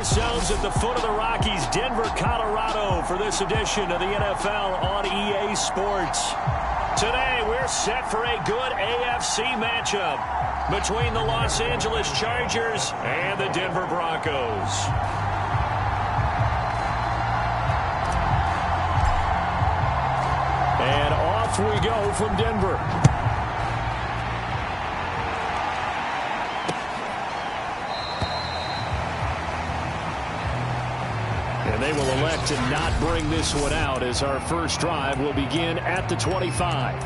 Zones at the foot of the Rockies, Denver, Colorado, for this edition of the NFL on EA Sports. Today, we're set for a good AFC matchup between the Los Angeles Chargers and the Denver Broncos. And off we go from Denver. And they will elect to not bring this one out as our first drive will begin at the 25.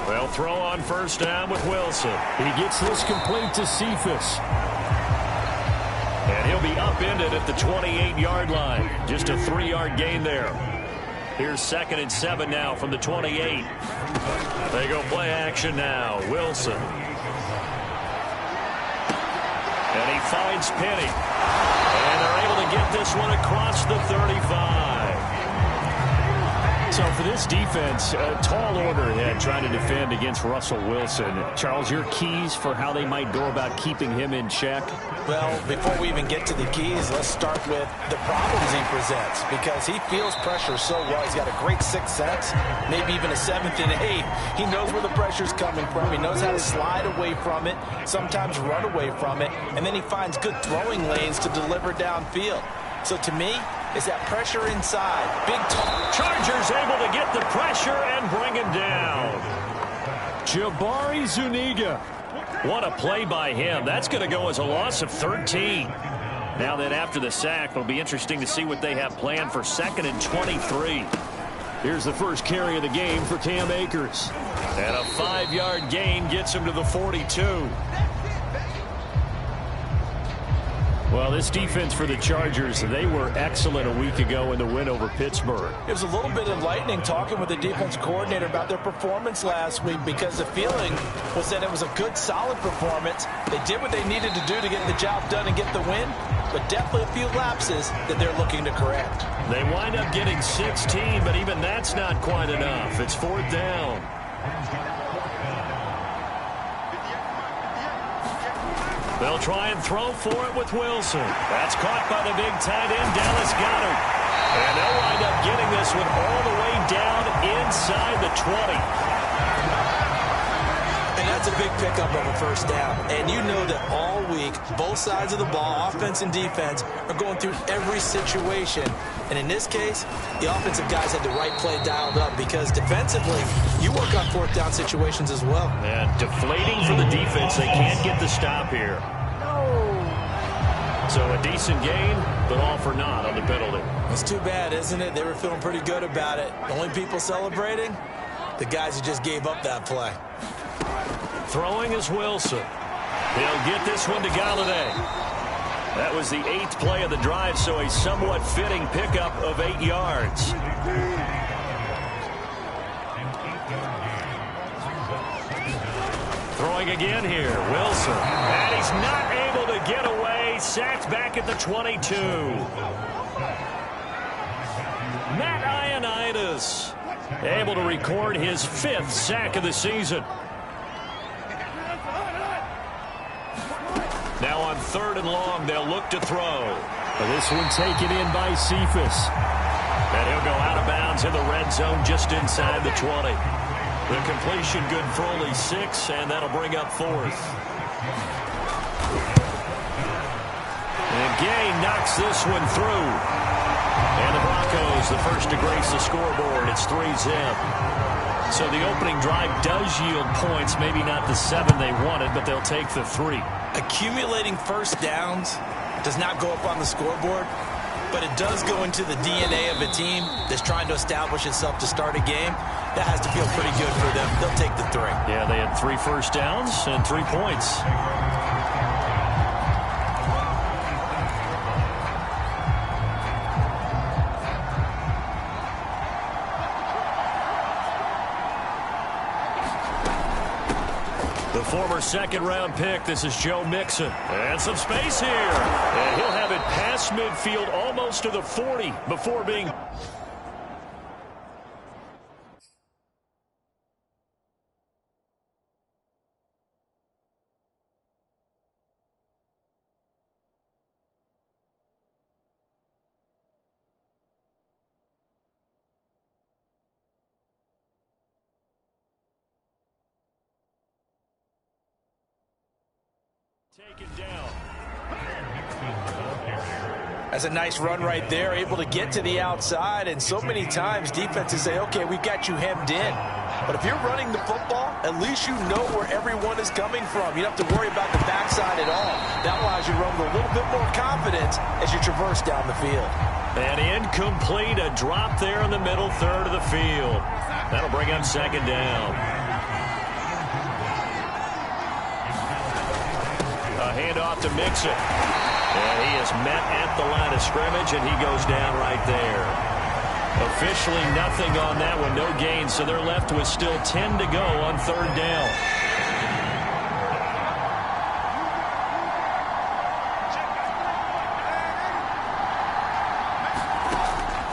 Well, throw on first down with Wilson. He gets this complete to Cephas. And he'll be upended at the 28-yard line. Just a 3-yard gain there. Here's 2nd and 7 now from the 28. They go play action now. Wilson. And he finds Penny. And they're able to get this one across the 35. So for this defense, a tall order ahead trying to defend against Russell Wilson. Charles, your keys for how they might go about keeping him in check? Well, before we even get to the keys, let's start with the problems he presents, because he feels pressure so well. He's got a great sixth sense, maybe even a 7th and 8. He knows where the pressure's coming from. He knows how to slide away from it, sometimes run away from it, and then he finds good throwing lanes to deliver downfield. So to me, it's that pressure inside. Big Chargers able to get the pressure and bring him down. Jabari Zuniga. What a play by him. That's going to go as a loss of 13. Now then, after the sack, it'll be interesting to see what they have planned for 2nd and 23. Here's the first carry of the game for Cam Akers. And a 5-yard gain gets him to the 42. Well, this defense for the Chargers, they were excellent a week ago in the win over Pittsburgh. It was a little bit enlightening talking with the defense coordinator about their performance last week, because the feeling was that it was a good, solid performance. They did what they needed to do to get the job done and get the win, but definitely a few lapses that they're looking to correct. They wind up getting 16, but even that's not quite enough. It's 4th down. They'll try and throw for it with Wilson. That's caught by the big tight end, Dallas Goedert. And they'll wind up getting this one all the way down inside the 20. And that's a big pickup of a first down. And you know that all week, both sides of the ball, offense and defense, are going through every situation. And in this case, the offensive guys had the right play dialed up, because defensively, you work on 4th down situations as well. And deflating for the defense. They can't get the stop here. So a decent gain, but all for naught on the penalty. It's too bad, isn't it? They were feeling pretty good about it. The only people celebrating, the guys who just gave up that play. Throwing is Wilson. He'll get this one to Galladay. That was the 8th play of the drive, so a somewhat fitting pickup of 8 yards. Throwing again here, Wilson. And he's not able to get away. Sacked back at the 22. Matt Ioannidis able to record his 5th sack of the season. Now on 3rd and long, they'll look to throw. This one taken in by Cephas. And he'll go out of bounds in the red zone just inside the 20. The completion good for only 6, and that'll bring up 4th. And Gay knocks this one through. And the Broncos, the first to grace the scoreboard. It's 3-zip. So the opening drive does yield points, maybe not the 7 they wanted, but they'll take the 3. Accumulating first downs does not go up on the scoreboard, but it does go into the DNA of a team that's trying to establish itself to start a game. That has to feel pretty good for them. They'll take the 3. Yeah, they had 3 first downs and 3 points. former second-round pick. This is Joe Mixon. And some space here. And he'll have it past midfield almost to the 40 before being... taken down. That's a nice run right there, able to get to the outside, and so many times defenses say, okay, we've got you hemmed in. But if you're running the football, at least you know where everyone is coming from. You don't have to worry about the backside at all. That allows you to run with a little bit more confidence as you traverse down the field. And incomplete, a drop there in the middle third of the field. That'll bring up second down. A handoff to Mixon. And he is met at the line of scrimmage, and he goes down right there. Officially nothing on that one, no gain, so they're left with still 10 to go on third down.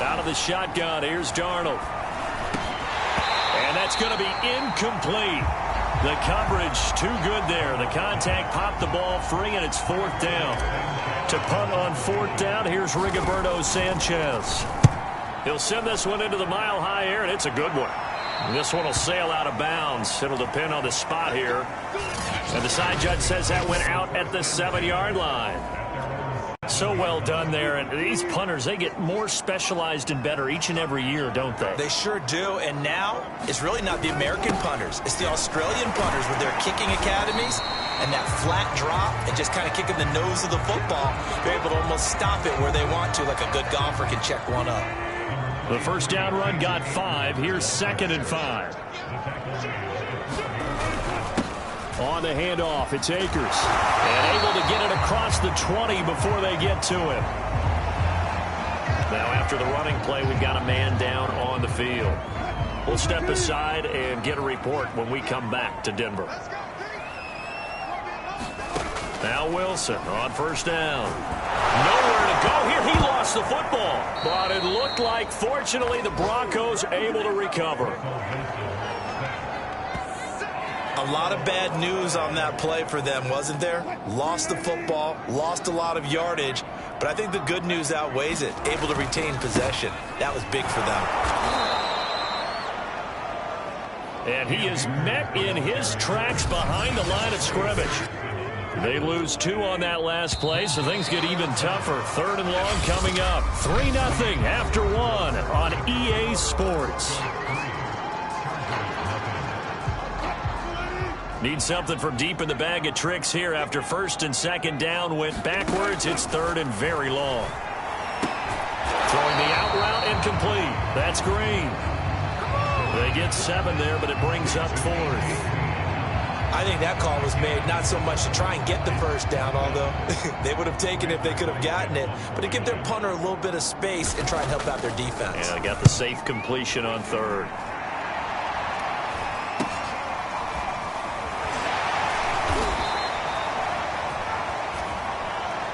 Out of the shotgun, here's Darnold. And that's going to be incomplete. The coverage too good there. The contact popped the ball free, and it's fourth down. To punt on fourth down, here's Rigoberto Sanchez. He'll send this one into the mile-high air, and it's a good one. And this one will sail out of bounds. It'll depend on the spot here. And the side judge says that went out at the 7-yard line. So well done there. And these punters, they get more specialized and better each and every year, don't they? They sure do. And now it's really not the American punters. It's the Australian punters with their kicking academies and that flat drop and just kind of kicking the nose of the football. They're able to almost stop it where they want to, like a good golfer can check one up. The first down run got 5. Here's 2nd and 5. On the handoff, it's Akers. And able to get it across the 20 before they get to him. Now after the running play, we've got a man down on the field. We'll step aside and get a report when we come back to Denver. Now Wilson on first down. Nowhere to go here. He lost the football. But it looked like, fortunately, the Broncos able to recover. A lot of bad news on that play for them, wasn't there? Lost the football, lost a lot of yardage, but I think the good news outweighs it. Able to retain possession. That was big for them. And he is met in his tracks behind the line of scrimmage. They lose 2 on that last play, so things get even tougher. 3rd and long coming up. 3-0 after 1 on EA Sports. Need something from deep in the bag of tricks here after 1st and 2nd down went backwards. It's 3rd and very long. Throwing the out route incomplete. That's Green. They get 7 there, but it brings up 4th. I think that call was made not so much to try and get the first down, although they would have taken it if they could have gotten it, but to give their punter a little bit of space and try and help out their defense. Yeah, they got the safe completion on 3rd.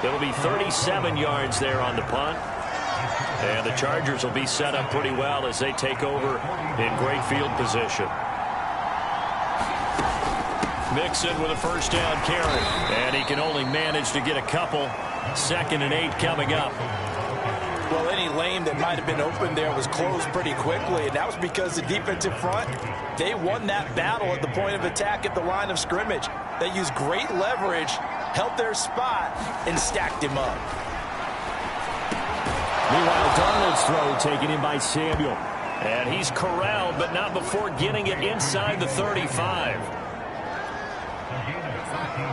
It'll be 37 yards there on the punt. And the Chargers will be set up pretty well as they take over in great field position. Mixon with a first down carry. And he can only manage to get a couple. 2nd and 8 coming up. Well, any lane that might have been open there was closed pretty quickly, and that was because the defensive front, they won that battle at the point of attack at the line of scrimmage. They used great leverage, held their spot, and stacked him up. Meanwhile, Darnold's throw taken in by Samuel. And he's corralled, but not before getting it inside the 35.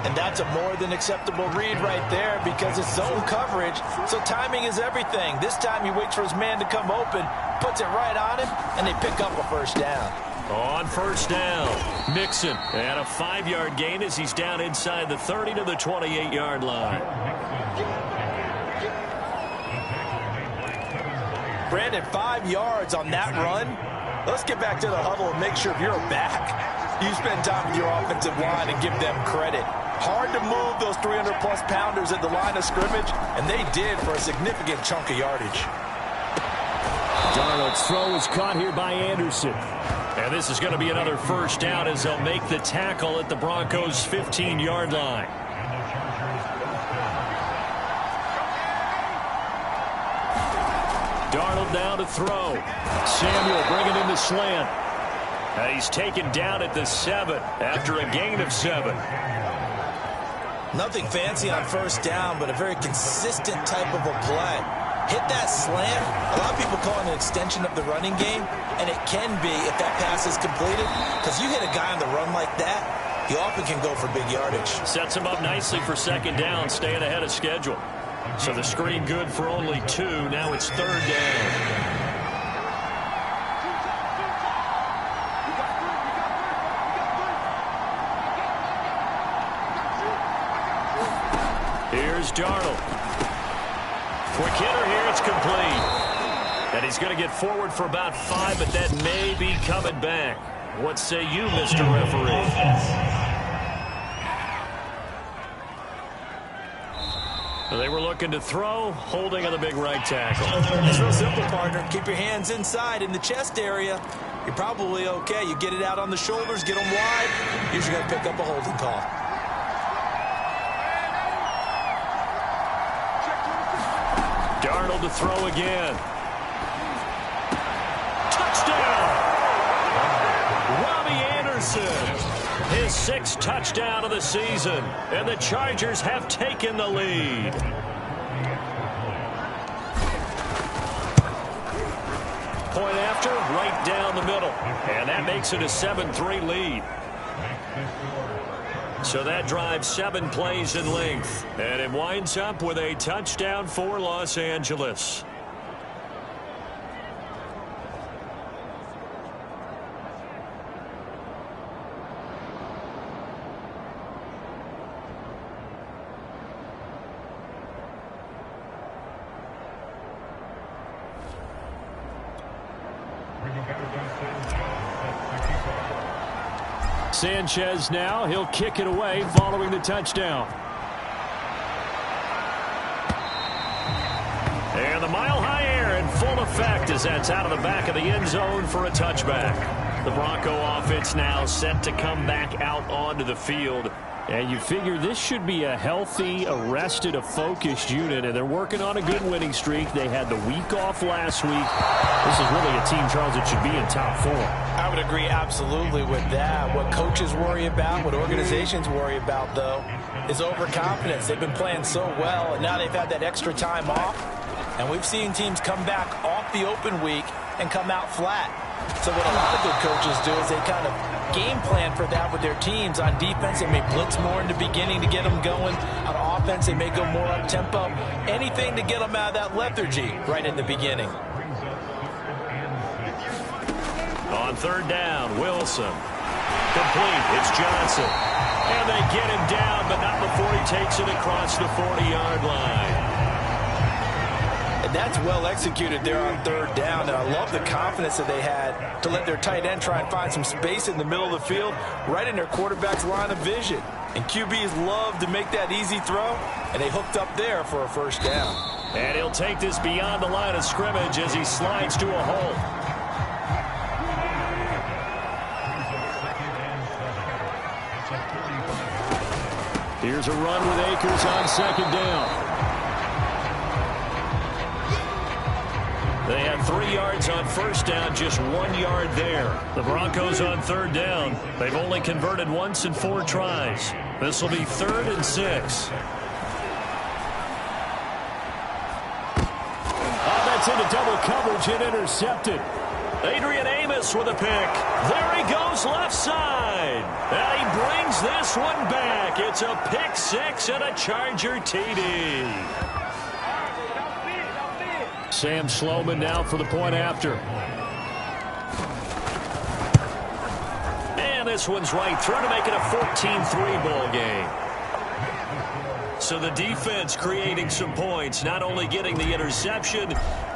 And that's a more than acceptable read right there because it's zone coverage, so timing is everything. This time he waits for his man to come open, puts it right on him, and they pick up a first down. On first down, Mixon. And a 5-yard gain as he's down inside the 30 to the 28-yard line. Brandon, 5 yards on that run. Let's get back to the huddle and make sure you're back. You spend time with your offensive line and give them credit. Hard to move those 300-plus pounders at the line of scrimmage, and they did for a significant chunk of yardage. Darnold's throw is caught here by Anderson. And this is going to be another first down as they'll make the tackle at the Broncos' 15-yard line. Darnold down to throw. Samuel bringing in the slant. He's taken down at the 7 after a gain of 7. Nothing fancy on first down, but a very consistent type of a play. Hit that slant. A lot of people call it an extension of the running game, and it can be if that pass is completed, because you hit a guy on the run like that, he often can go for big yardage. Sets him up nicely for second down, staying ahead of schedule. So the screen good for only 2. Now it's third down. Here's Darnold. Quick hitter here, it's complete. And he's going to get forward for about 5, but that may be coming back. What say you, Mr. Referee? They were looking to throw, holding on the big right tackle. It's real simple, partner. Keep your hands inside in the chest area. You're probably okay. You get it out on the shoulders, get them wide. Usually going to pick up a holding call. Darnold to throw again. Touchdown! Robbie Anderson. His 6th touchdown of the season. And the Chargers have taken the lead. Point after, right down the middle. And that makes it a 7-3 lead. So that drives 7 plays in length. And it winds up with a touchdown for Los Angeles. Sanchez now. He'll kick it away following the touchdown. And the mile-high air in full effect as that's out of the back of the end zone for a touchback. The Bronco offense now set to come back out onto the field. And you figure this should be a healthy, a focused unit, and they're working on a good winning streak. They had the week off last week. This is really a team, Charles, that should be in top form. I would agree absolutely with that. What coaches worry about, what organizations worry about, though, is overconfidence. They've been playing so well, and now they've had that extra time off. And we've seen teams come back off the open week and come out flat. So what a lot of good coaches do is they kind of game plan for that with their teams. On defense, they may blitz more in the beginning to get them going. On offense, they may go more up-tempo. Anything to get them out of that lethargy right in the beginning. On third down, Wilson. Complete. It's Johnson. And they get him down, but not before he takes it across the 40-yard line. And that's well executed there on third down. And I love the confidence that they had to let their tight end try and find some space in the middle of the field, right in their quarterback's line of vision. And QBs love to make that easy throw, and they hooked up there for a first down. And he'll take this beyond the line of scrimmage as he slides to a hole. Here's a run with Akers on second down. They had 3 yards on first down, just 1 yard there. The Broncos on third down. They've only converted once in 4 tries. This will be 3rd and 6. Oh, that's into double coverage and intercepted. Adrian Amos with a pick. There he goes left side. And he brings this one back. It's a pick 6 and a Charger TD. Sam Sloman now for the point after. And this one's right through to make it a 14-3 ball game. So the defense creating some points, not only getting the interception,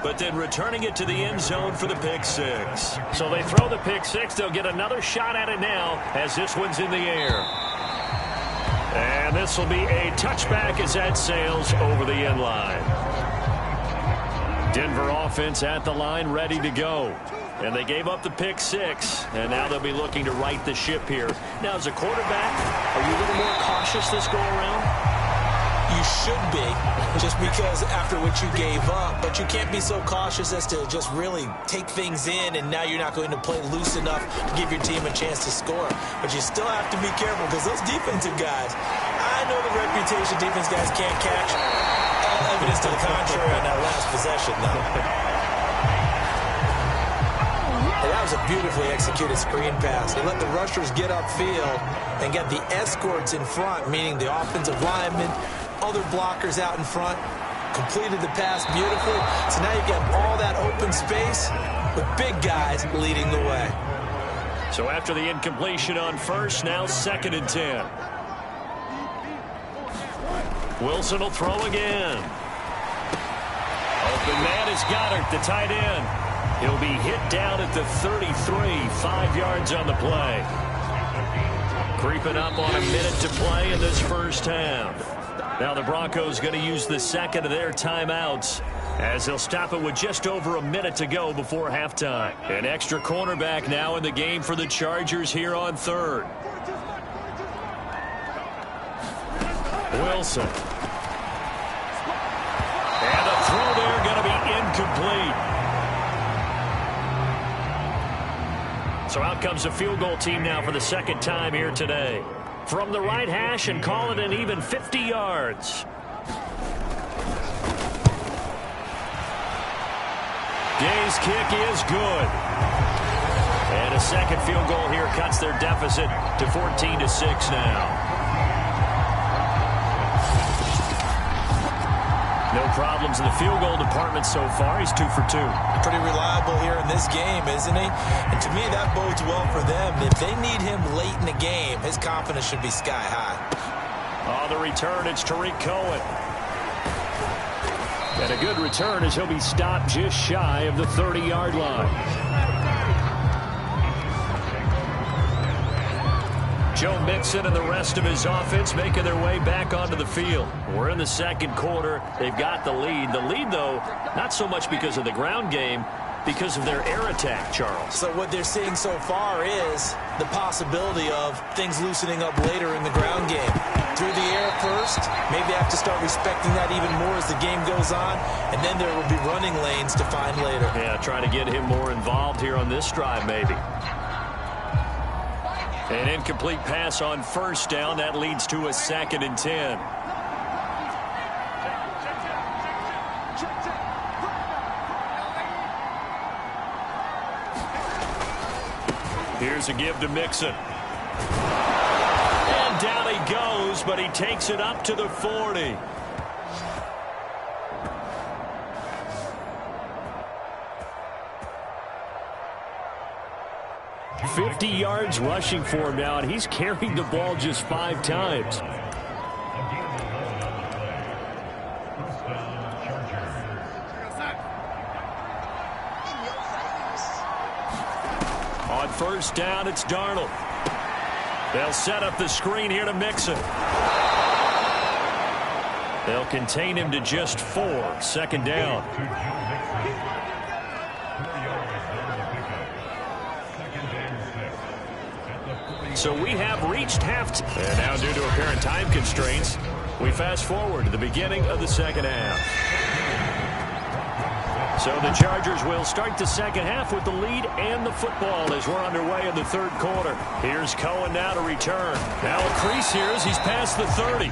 but then returning it to the end zone for the pick six. So they throw the pick six. They'll get another shot at it now as this one's in the air. And this will be a touchback as that sails over the end line. Denver offense at the line, ready to go. And they gave up the pick six, and now they'll be looking to right the ship here. Now, as a quarterback, are you a little more cautious this go-around? You should be, just because after what you gave up. But you can't be so cautious as to just really take things in, and now you're not going to play loose enough to give your team a chance to score. But you still have to be careful, because those defensive guys, I know the reputation defense guys can't catch. All evidence to the contrary on that last possession, though. And that was a beautifully executed screen pass. They let the rushers get upfield and get the escorts in front, meaning the offensive linemen, other blockers out in front, completed the pass beautifully. So now you've got all that open space with big guys leading the way. So after the incompletion on first, now 2nd and 10. Wilson will throw again. Open man is Goddard, the tight end. He'll be hit down at the 33, 5 yards on the play. Creeping up on a minute to play in this first half. Now the Broncos going to use the second of their timeouts as they'll stop it with just over a minute to go before halftime. An extra cornerback now in the game for the Chargers here on third. Wilson. And a throw there going to be incomplete. So out comes the field goal team now for the second time here today. From the right hash and call it an even 50 yards. Gay's kick is good. And a second field goal here cuts their deficit to 14-6 now. No problems in the field goal department so far. He's 2 for 2. Pretty reliable here in this game, isn't he? And to me, that bodes well for them. If they need him late in the game, his confidence should be sky high. On the return, it's Tariq Cohen. And a good return as he'll be stopped just shy of the 30-yard line. Joe Mixon and the rest of his offense making their way back onto the field. We're in the second quarter. They've got the lead. The lead, though, not so much because of the ground game, because of their air attack, Charles. So what they're seeing so far is the possibility of things loosening up later in the ground game. Through the air first, maybe have to start respecting that even more as the game goes on, and then there will be running lanes to find later. Yeah, trying to get him more involved here on this drive, maybe. An incomplete pass on first down. That leads to a 2nd and 10. Here's a give to Mixon. And down he goes, but he takes it up to the 40. $50 yards rushing for him now, and he's carried the ball just 5 times. On first down, it's Darnold. They'll set up the screen here to Mixon. They'll contain him to just 4. 2nd down. So we have reached halftime. And now, due to apparent time constraints, we fast forward to the beginning of the second half. So the Chargers will start the second half with the lead and the football as we're underway in the third quarter. Here's Cohen now to return. Now a crease here as he's past the 30.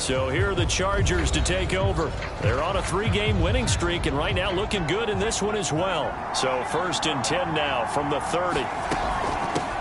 So here are the Chargers to take over. They're on a 3-game winning streak, and right now looking good in this one as well. So 1st and 10 now from the 30.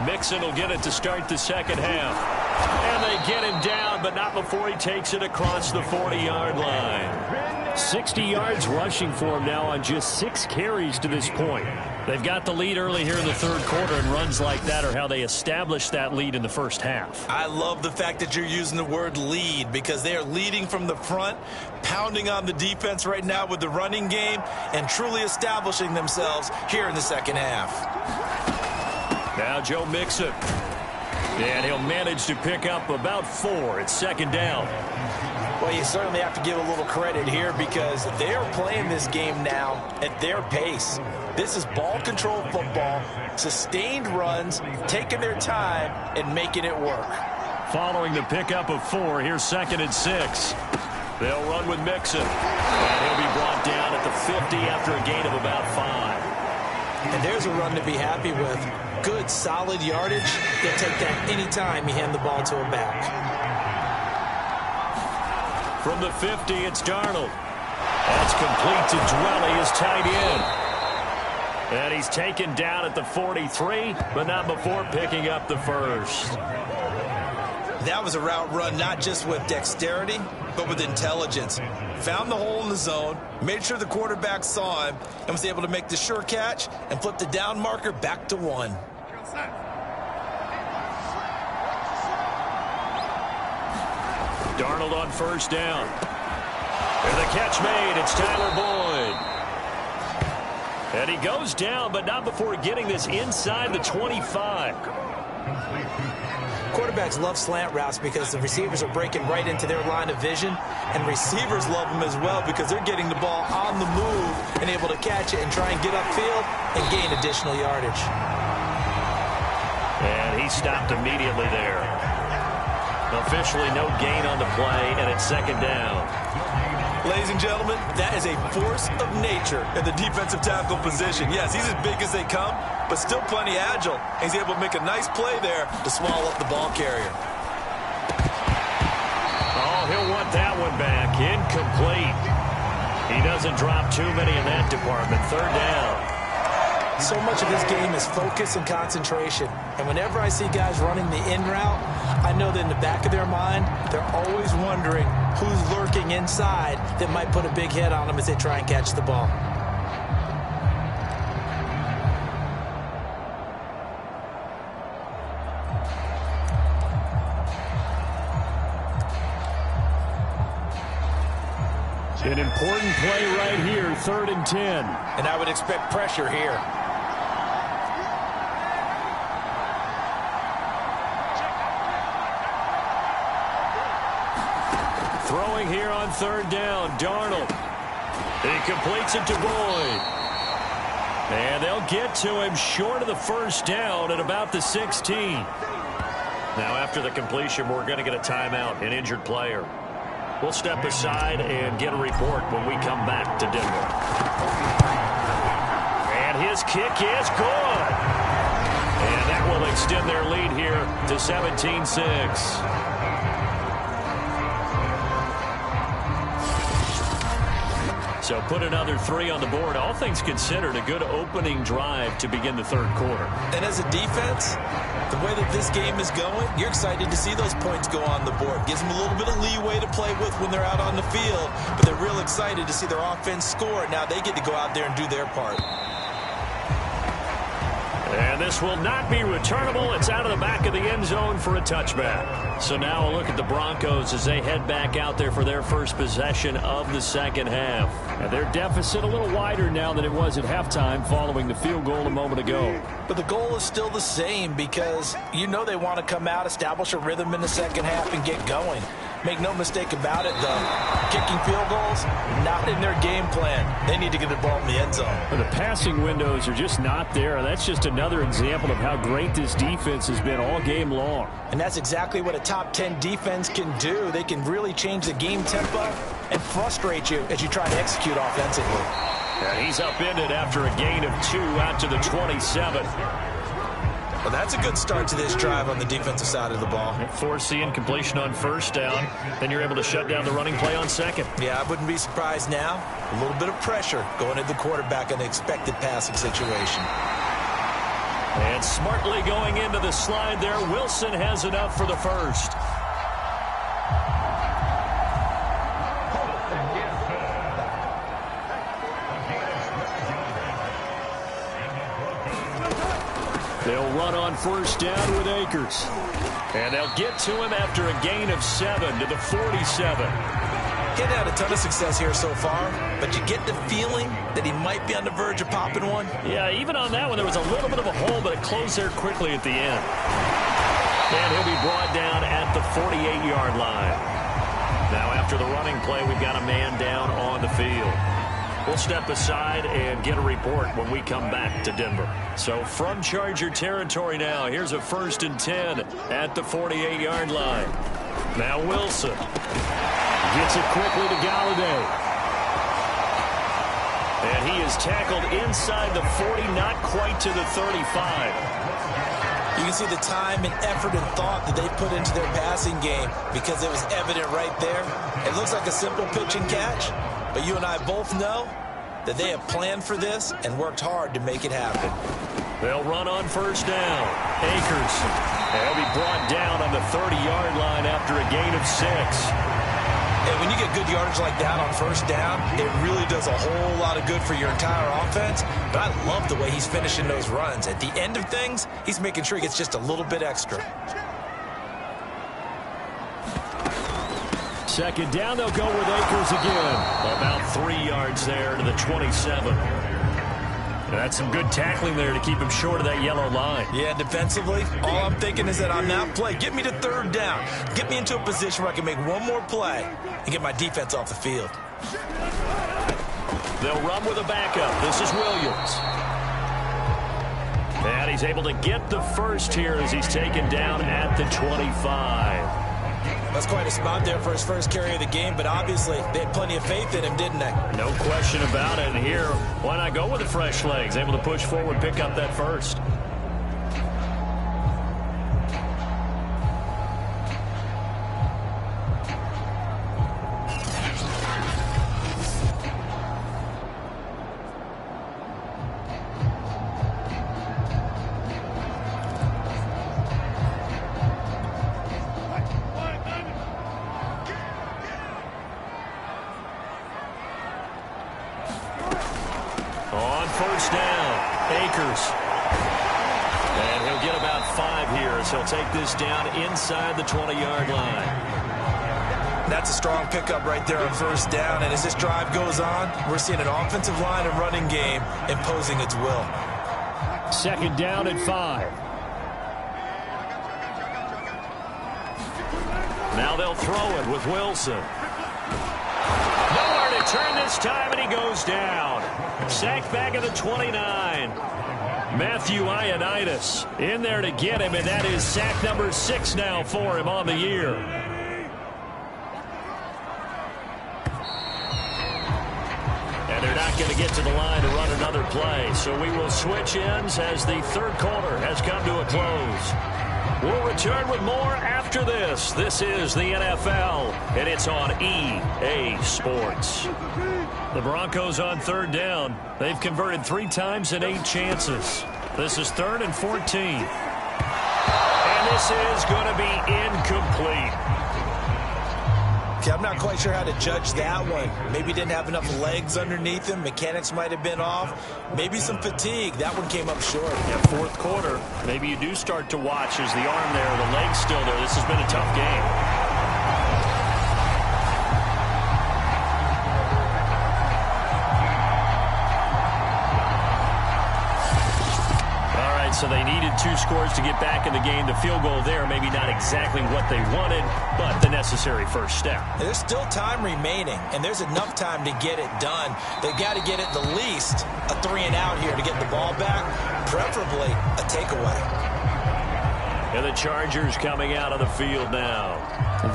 Mixon will get it to start the second half. And they get him down, but not before he takes it across the 40-yard line. 60 yards rushing for him now on just 6 carries to this point. They've got the lead early here in the third quarter, and runs like that are how they established that lead in the first half. I love the fact that you're using the word lead, because they are leading from the front, pounding on the defense right now with the running game, and truly establishing themselves here in the second half. Now Joe Mixon. And he'll manage to pick up about 4. It's second down. Well, you certainly have to give a little credit here, because they're playing this game now at their pace. This is ball control football, sustained runs, taking their time and making it work. Following the pickup of 4, here's 2nd and 6. They'll run with Mixon. And he'll be brought down at the 50 after a gain of about 5. And there's a run to be happy with. Good, solid yardage. They'll take that anytime you hand the ball to a back. From the 50, it's Darnold. That's complete to Dwelly, his tight end. And he's taken down at the 43, but not before picking up the first. That was a route run not just with dexterity, but with intelligence. Found the hole in the zone, made sure the quarterback saw him, and was able to make the sure catch and flip the down marker back to 1. Darnold on first down. And the catch made. It's Tyler Boyd. And he goes down, but not before getting this inside the 25. Quarterbacks love slant routes because the receivers are breaking right into their line of vision, and receivers love them as well because they're getting the ball on the move and able to catch it and try and get upfield and gain additional yardage. And he stopped immediately there. Officially no gain on the play, and it's second down. Ladies and gentlemen, that is a force of nature in the defensive tackle position. Yes, he's as big as they come, but still plenty agile. He's able to make a nice play there to swallow up the ball carrier. Oh, he'll want that one back. Incomplete. He doesn't drop too many in that department. Third down. So much of this game is focus and concentration. And whenever I see guys running the in route, I know that in the back of their mind, they're always wondering who's lurking inside that might put a big hit on them as they try and catch the ball. An important play right here, 3rd and 10. And I would expect pressure here. Throwing here on 3rd down, Darnold. He completes it to Boyd. And they'll get to him short of the first down at about the 16. Now after the completion, we're going to get a timeout, an injured player. We'll step aside and get a report when we come back to Denver. And his kick is good. And that will extend their lead here to 17-6. So put another 3 on the board. All things considered, a good opening drive to begin the third quarter. And as a defense, the way that this game is going, you're excited to see those points go on the board. Gives them a little bit of leeway to play with when they're out on the field, but they're real excited to see their offense score. Now they get to go out there and do their part. And this will not be returnable. It's out of the back of the end zone for a touchback. So now a look at the Broncos as they head back out there for their first possession of the second half. And their deficit a little wider now than it was at halftime following the field goal a moment ago. But the goal is still the same because you know they want to come out, establish a rhythm in the second half, and get going. Make no mistake about it, though. Kicking field goals, not in their game plan. They need to get the ball in the end zone. The passing windows are just not there. That's just another example of how great this defense has been all game long. And that's exactly what a top 10 defense can do. They can really change the game tempo and frustrate you as you try to execute offensively. And he's upended after a gain of 2 out to the 27. Well, that's a good start to this drive on the defensive side of the ball. Forcing completion on first down. Then you're able to shut down the running play on second. Yeah, I wouldn't be surprised now. A little bit of pressure going at the quarterback in the expected passing situation. And smartly going into the slide there, Wilson has enough for the first. They'll run on first down with Akers. And they'll get to him after a gain of 7 to the 47. He'd had a ton of success here so far, but you get the feeling that he might be on the verge of popping one. Yeah, even on that one, there was a little bit of a hole, but it closed there quickly at the end. And he'll be brought down at the 48-yard line. Now, after the running play, we've got a man down on the field. We'll step aside and get a report when we come back to Denver. So from Charger territory now, here's a 1st and 10 at the 48-yard line. Now Wilson gets it quickly to Galladay. And he is tackled inside the 40, not quite to the 35. You can see the time and effort and thought that they put into their passing game because it was evident right there. It looks like a simple pitch and catch, but you and I both know that they have planned for this and worked hard to make it happen. They'll run on first down. Akers. They'll be brought down on the 30-yard line after a gain of 6. And when you get good yardage like that on first down, it really does a whole lot of good for your entire offense. But I love the way he's finishing those runs. At the end of things, he's making sure he gets just a little bit extra. Second down, they'll go with Akers again. About 3 yards there to the 27. That's some good tackling there to keep him short of that yellow line. Yeah, defensively, all I'm thinking is that on that play, get me to third down. Get me into a position where I can make one more play and get my defense off the field. They'll run with a backup. This is Williams. And he's able to get the first here as he's taken down at the 25. That's quite a spot there for his first carry of the game, but obviously they had plenty of faith in him, didn't they? No question about it. And here, why not go with the fresh legs? Able to push forward, pick up that first. On first down, Akers. And he'll get about 5 here as he'll take this down inside the 20-yard line. That's a strong pickup right there on first down. And as this drive goes on, we're seeing an offensive line and running game imposing its will. Second down at 5. Now they'll throw it with Wilson. Nowhere to turn this time, and he goes down. Sacked back at the 29. Matthew Ioannidis in there to get him, and that is sack number 6 now for him on the year. And they're not going to get to the line to run another play, so we will switch ends as the third quarter has come to a close. We'll return with more after this. This is the NFL, and it's on EA Sports. The Broncos on third down. They've converted 3 times in 8 chances. This is 3rd and 14. And this is going to be incomplete. Okay, I'm not quite sure how to judge that one. Maybe didn't have enough legs underneath him. Mechanics might have been off. Maybe some fatigue. That one came up short. Yeah, fourth quarter. Maybe you do start to watch as the arm there, the leg's still there. This has been a tough game. So they needed 2 scores to get back in the game. The field goal there, maybe not exactly what they wanted, but the necessary first step. There's still time remaining, and there's enough time to get it done. They've got to get at the least a 3-and-out here to get the ball back, preferably a takeaway. And the Chargers coming out of the field now.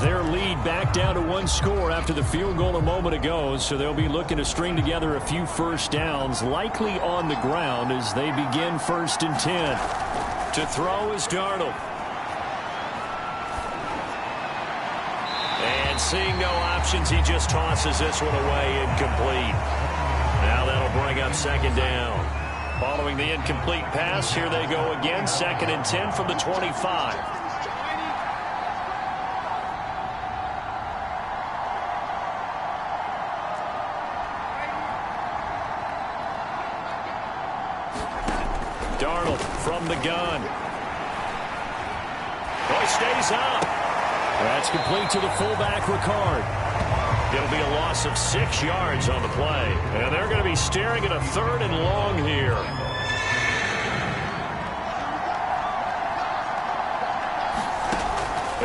Their lead back down to 1 score after the field goal a moment ago, so they'll be looking to string together a few first downs, likely on the ground as they begin 1st and 10. To throw is Darnold. And seeing no options, he just tosses this one away, incomplete. Now that'll bring up second down. Following the incomplete pass, here they go again, 2nd and 10 from the 25. Darnold from the gun. Boy, stays up. That's complete to the fullback, Ricard. It'll be a loss of 6 yards on the play. And they're going to be staring at a 3rd and long here.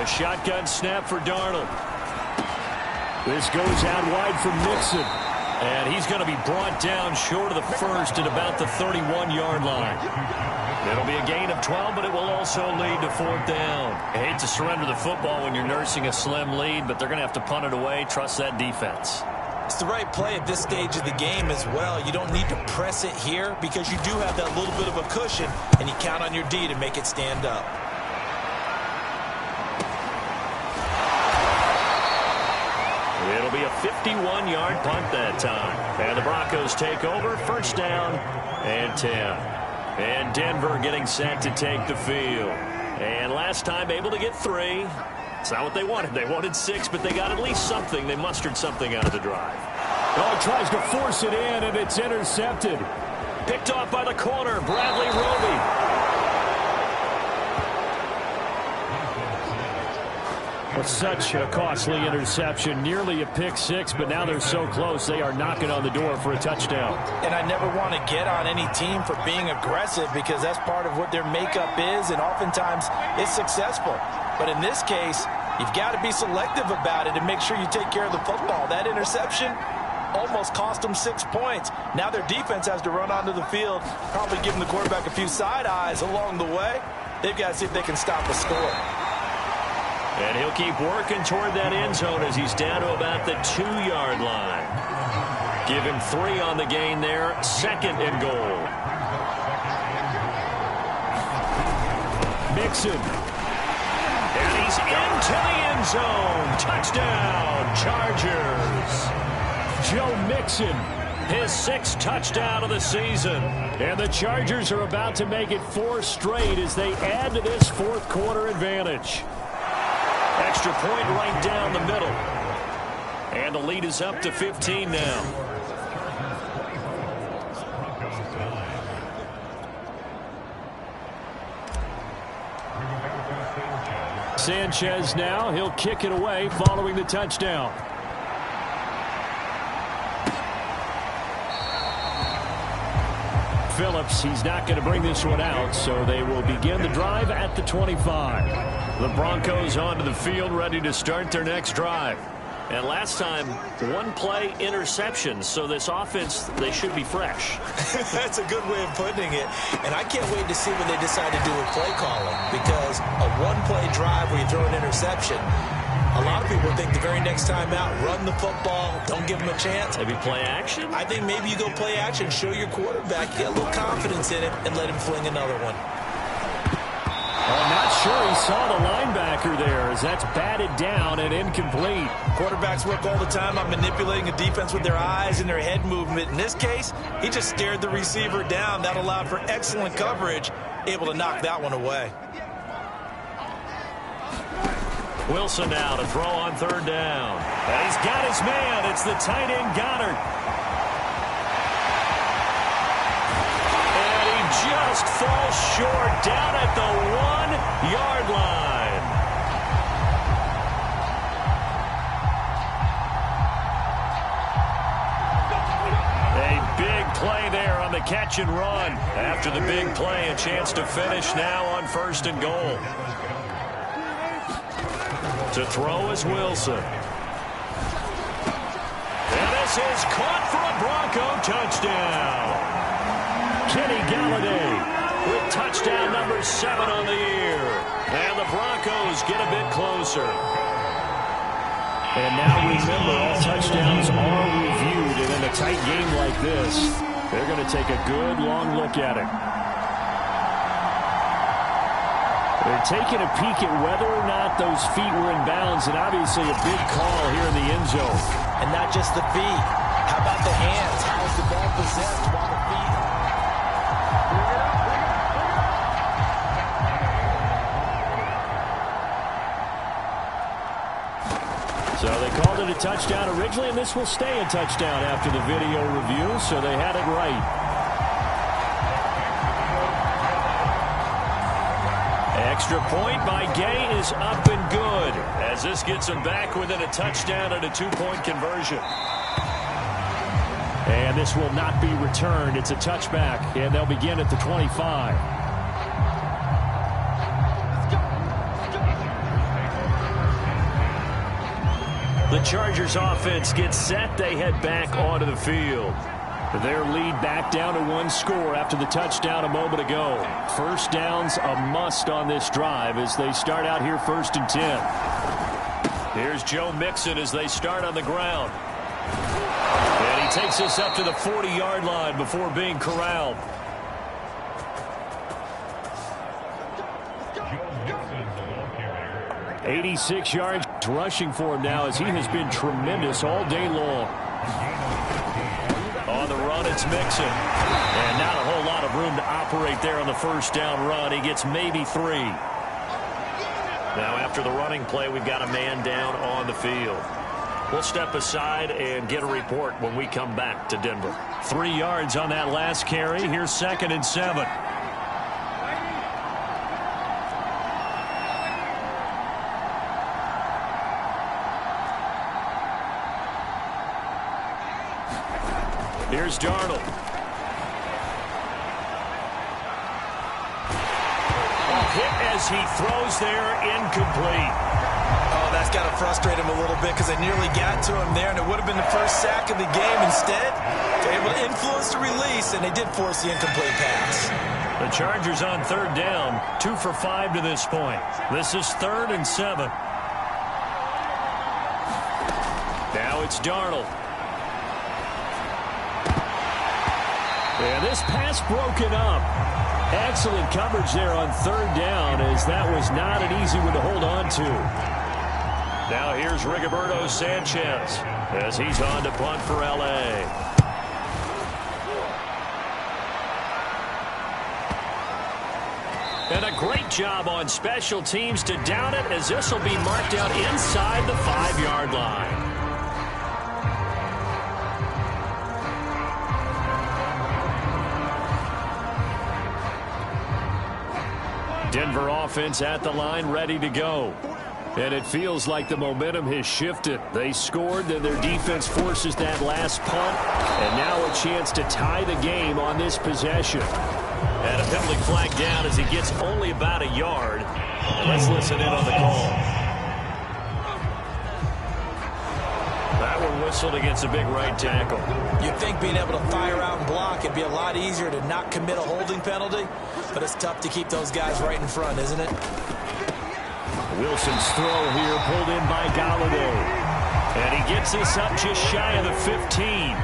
A shotgun snap for Darnold. This goes out wide for Mixon. And he's going to be brought down short of the first at about the 31-yard line. It'll be a gain of 12, but it will also lead to 4th down. I hate to surrender the football when you're nursing a slim lead, but they're going to have to punt it away. Trust that defense. It's the right play at this stage of the game as well. You don't need to press it here because you do have that little bit of a cushion, and you count on your D to make it stand up. It'll be a 51-yard punt that time. And the Broncos take over, 1st down and 10. And Denver getting set to take the field. And last time able to get 3. It's not what they wanted. They wanted 6, but they got at least something. They mustered something out of the drive. Oh, tries to force it in, and it's intercepted. Picked off by the corner, Bradley Roby. Well, such a costly interception, nearly a pick 6, but now they're so close they are knocking on the door for a touchdown. And I never want to get on any team for being aggressive because that's part of what their makeup is, and oftentimes it's successful. But in this case, you've got to be selective about it and make sure you take care of the football. That interception almost cost them 6 points. Now their defense has to run onto the field, probably giving the quarterback a few side eyes along the way. They've got to see if they can stop the score. And he'll keep working toward that end zone as he's down to about the 2-yard line. Give him 3 on the gain there. 2nd and goal. Mixon. And he's into the end zone. Touchdown, Chargers. Joe Mixon. His 6th touchdown of the season. And the Chargers are about to make it 4 straight as they add to this 4th quarter advantage. Extra point right down the middle. And the lead is up to 15 now. Sanchez now. He'll kick it away following the touchdown. Phillips, he's not going to bring this one out, so they will begin the drive at the 25. The Broncos onto the field, ready to start their next drive. And last time, 1-play interception, so this offense, they should be fresh. That's a good way of putting it. And I can't wait to see what they decide to do with play calling, because a 1-play drive where you throw an interception, a lot of people think the very next time out, run the football, don't give them a chance. Maybe play action? I think maybe you go play action, show your quarterback, get a little confidence in it, and let him fling another one. I'm not sure he saw the linebacker there as that's batted down and incomplete. Quarterbacks work all the time on manipulating a defense with their eyes and their head movement. In this case, he just stared the receiver down. That allowed for excellent coverage, able to knock that one away. Wilson now to throw on 3rd down. And he's got his man. It's the tight end Goddard. And he just falls short down at the 1-yard line. A big play there on the catch and run. After the big play, a chance to finish now on 1st and goal. To throw is Wilson. And this is caught for a Bronco touchdown. Kenny Galladay with touchdown number 7 on the year. And the Broncos get a bit closer. And now remember, all touchdowns are reviewed. And in a tight game like this, they're going to take a good long look at it. taking a peek at whether or not those feet were in bounds, and obviously a big call here in the end zone. And not just the feet. How about the hands? How is the ball possessed while the feet? So they called it a touchdown originally, and this will stay a touchdown after the video review, so they had it right. Extra point by Gay is up and good, as this gets them back within a touchdown and a two-point conversion. And this will not be returned. It's a touchback, and they'll begin at the 25. The Chargers offense gets set. They head back onto the field. Their lead back down to one score after the touchdown a moment ago. First down's a must on this drive as they start out here 1st and 10. Here's Joe Mixon as they start on the ground. And he takes us up to the 40-yard line before being corralled. "86 yards rushing for him now as he has been tremendous all day long." On the run, it's Mixon. And not a whole lot of room to operate there on the first down run. He gets maybe 3. Now after the running play, we've got a man down on the field. We'll step aside and get a report when we come back to Denver. 3 yards on that last carry. Here's 2nd and 7. Here's Darnold. Hit as he throws there, incomplete. Oh, that's got to frustrate him a little bit because they nearly got to him there, and it would have been the first sack of the game. Instead, they're able to influence the release, and they did force the incomplete pass. The Chargers on 3rd down, 2 for 5 to this point. This is 3rd and 7. Now it's Darnold. And this pass broken up. Excellent coverage there on 3rd down, as that was not an easy one to hold on to. Now here's Rigoberto Sanchez as he's on to punt for L.A. And a great job on special teams to down it, as this will be marked out inside the 5-yard line. Denver offense at the line, ready to go. And it feels like the momentum has shifted. They scored, then their defense forces that last punt. And now a chance to tie the game on this possession. And a penalty flag down as he gets only about a yard. Let's listen in on the call. That one whistled against a big right tackle. You'd think being able to fire out and block it'd be a lot easier to not commit a holding penalty, but it's tough to keep those guys right in front, isn't it? Wilson's throw here pulled in by Galladay. And he gets this up just shy of the 15.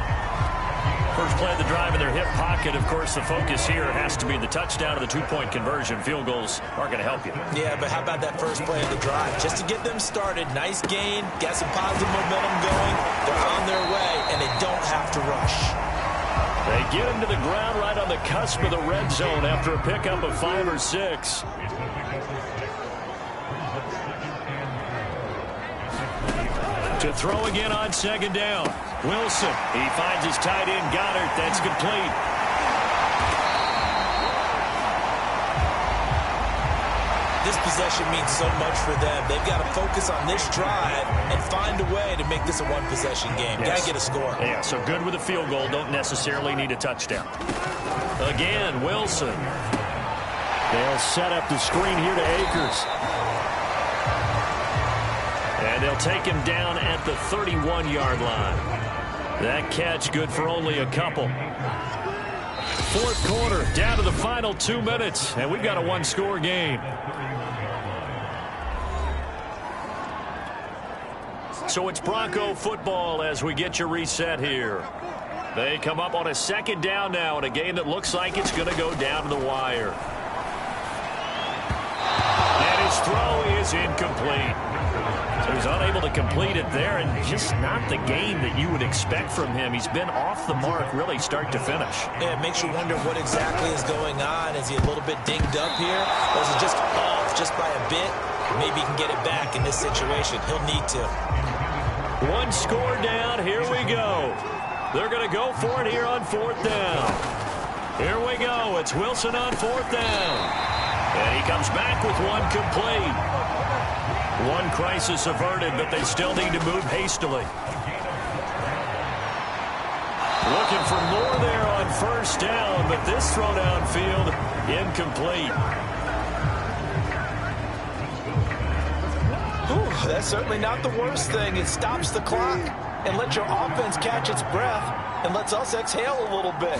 First play of the drive in their hip pocket. Of course, the focus here has to be the touchdown or the two-point conversion. Field goals aren't going to help you. Yeah, but how about that first play of the drive? Just to get them started, nice gain, got some positive momentum going. They're on their way, and they don't have to rush. They get him to the ground right on the cusp of the red zone after a pickup of 5 or 6. To throw again on 2nd down. Wilson, he finds his tight end Goddard. That's complete. This possession means so much for them. They've got to focus on this drive and find a way to make this a one-possession game. Yes. Got to get a score. Yeah, so good with a field goal. Don't necessarily need a touchdown. Again, Wilson. They'll set up the screen here to Akers. And they'll take him down at the 31-yard line. That catch good for only a couple. 4th quarter, down to the final 2 minutes, and we've got a one-score game. So it's Bronco football as we get you reset here. They come up on a 2nd down now in a game that looks like it's going to go down to the wire. And His throw is incomplete. So he's unable to complete it there, and just not the game that you would expect from him. He's been off the mark really start to finish. Yeah, it makes you wonder what exactly is going on. Is he a little bit dinged up here? Or is it just off just by a bit? Maybe he can get it back in this situation. He'll need to. One score down. Here we go. They're going to go for it here on fourth down. Here we go. It's Wilson on fourth down. And he comes back with one complete. One crisis averted, but they still need to move hastily. Looking for more there on first down, but this throw downfield incomplete. Ooh, that's certainly not the worst thing. It stops the clock and lets your offense catch its breath and lets us exhale a little bit.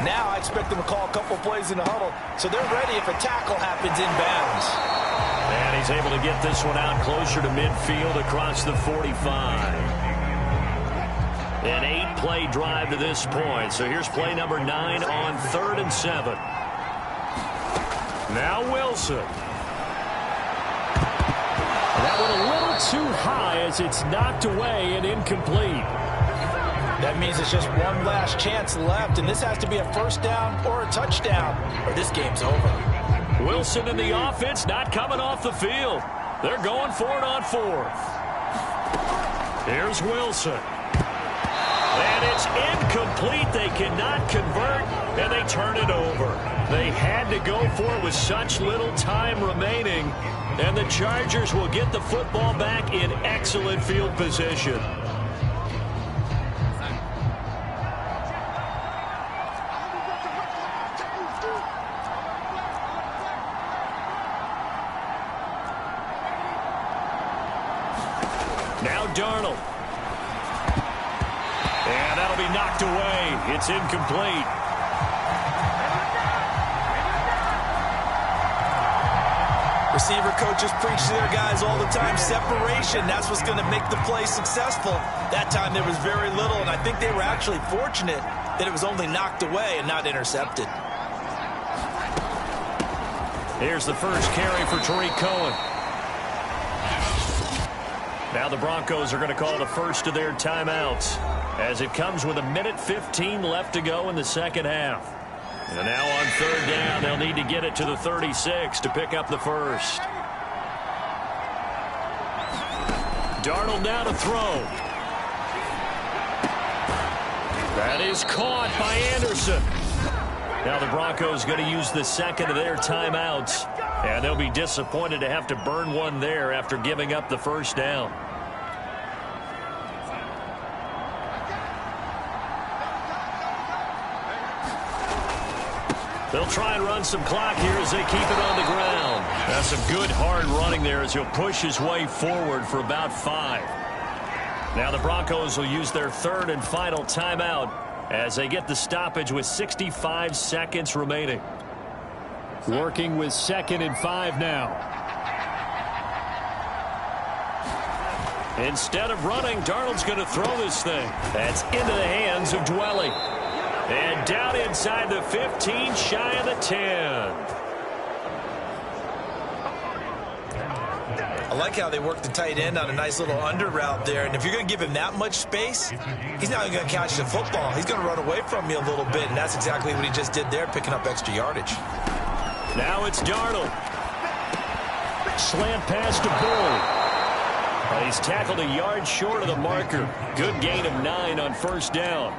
Now I expect them to call a couple plays in the huddle, so they're ready if a tackle happens inbounds. And he's able to get this one out closer to midfield across the 45. An 8-play drive to this point. So here's play number 9 on 3rd and 7. Now Wilson. That one a little too high as it's knocked away and incomplete. That means it's just one last chance left, and this has to be a first down or a touchdown, or this game's over. Wilson in the offense not coming off the field. They're going for it on 4th. Here's Wilson. And it's incomplete. They cannot convert, and they turn it over. They had to go for it with such little time remaining, and the Chargers will get the football back in excellent field position. Now Darnold. And that'll be knocked away. It's incomplete. Receiver coaches preach to their guys all the time. Separation, that's what's going to make the play successful. That time there was very little, and I think they were actually fortunate that it was only knocked away and not intercepted. Here's the first carry for Tariq Cohen. Now the Broncos are going to call the first of their timeouts as it comes with 1:15 left to go in the second half. And now on 3rd down, they'll need to get it to the 36 to pick up the first. Darnold now to throw. That is caught by Anderson. Now the Broncos going to use the second of their timeouts, and they'll be disappointed to have to burn one there after giving up the first down. They'll try and run some clock here as they keep it on the ground. That's some good hard running there as he'll push his way forward for about 5. Now the Broncos will use their 3rd and final timeout as they get the stoppage with 65 seconds remaining. Working with 2nd and 5 now. Instead of running, Darnold's going to throw this thing. That's into the hands of Dwelly. And down inside the 15, shy of the 10. I like how they work the tight end on a nice little under route there. And if you're going to give him that much space, he's not going to catch the football. He's going to run away from you a little bit, and that's exactly what he just did there, picking up extra yardage. Now it's Darnold. Slant pass to Bull. He's tackled a yard short of the marker. Good gain of 9 on first down.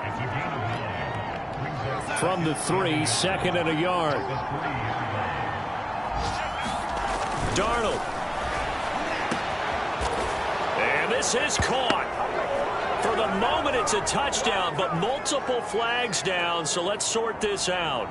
From the 3, 2nd and a yard. Darnold. And this is caught. For the moment, it's a touchdown, but multiple flags down, so let's sort this out.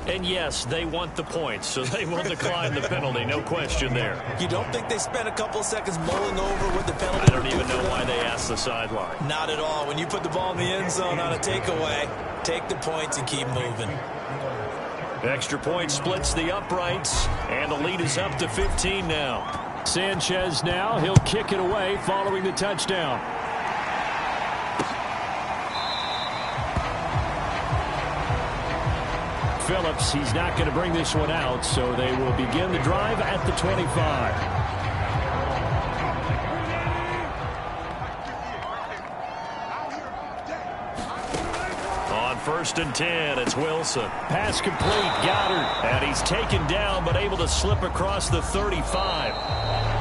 And yes, they want the points, so they will decline the penalty. No question there. You don't think they spent a couple of seconds mulling over what the penalty? I don't even know why they asked the sideline. Not at all. When you put the ball in the end zone on a takeaway, take the points and keep moving. Extra point splits the uprights, and the lead is up to 15 now. Sanchez now, he'll kick it away following the touchdown. Phillips. He's not going to bring this one out, so they will begin the drive at the 25. First and 10, it's Wilson. Pass complete, Goddard. And he's taken down, but able to slip across the 35.